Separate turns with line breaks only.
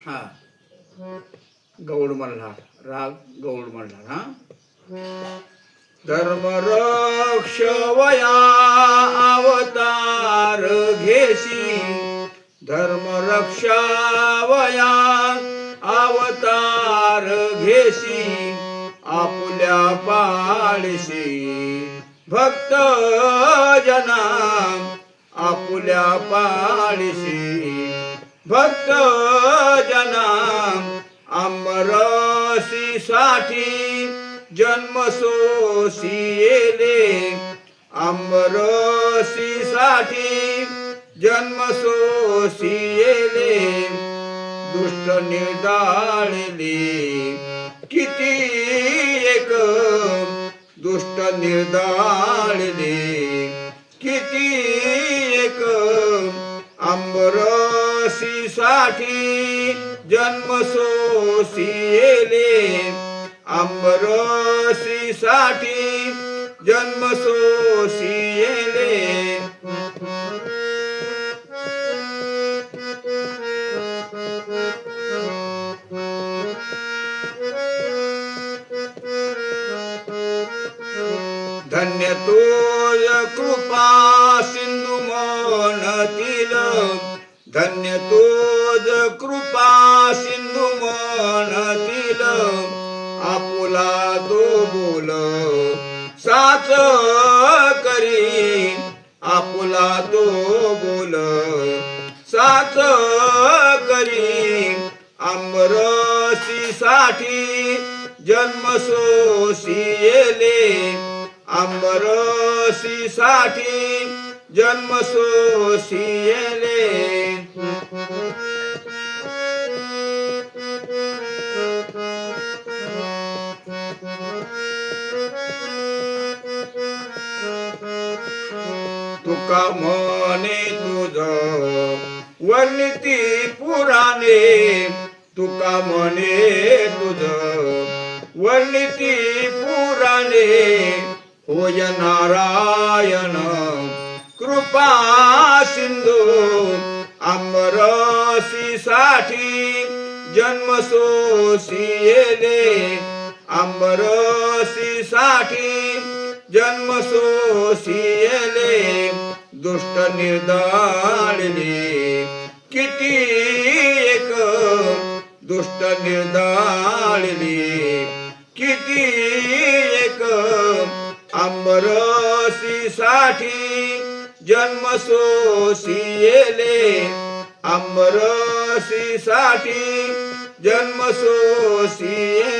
हा गौड मल्हार राग गौड मल्हार हा धर्म रक्षवया अवतार घेशी धर्म रक्षावया अवतार घेशी आपुल्या पाळशी भक्त जना आपुल्या पाळशी भक्त जना आमरसी साठी जन्म सोसिएले आमरसी साठी जन्म सोसिएले दुष्ट निर्दाळले किती एक दुष्ट निर्दाळले किती एक आंबरसी साठी जन्म सोसिएले आंबरसी साठी जन्म सोसिएले धन्य तोय कृपा सिंधू मनतील धन्य तोज कृपा सिंधू मनतील आपुला तो बोल साच करी आपुला तो बोल साच करी आंबरसी साठी जन्म सोसिएले आंबरसी साठी जन्म सोसिएले तुका म्हणे तुझ वर्णिती पुराणे तुका म्हणे तुझ वर्णिती पुराणे होय नारायण कृपा सिंधू आंबरसी साठी जन्म सोसिएले आंबरसी साठी जन्म सोसिएले दुष्ट निर्दाळले किती एक दुष्ट निर्दाळले किती एक आंबरसी साठी जन्म सोसिएले आंबरसी साठी जन्म सोसिएले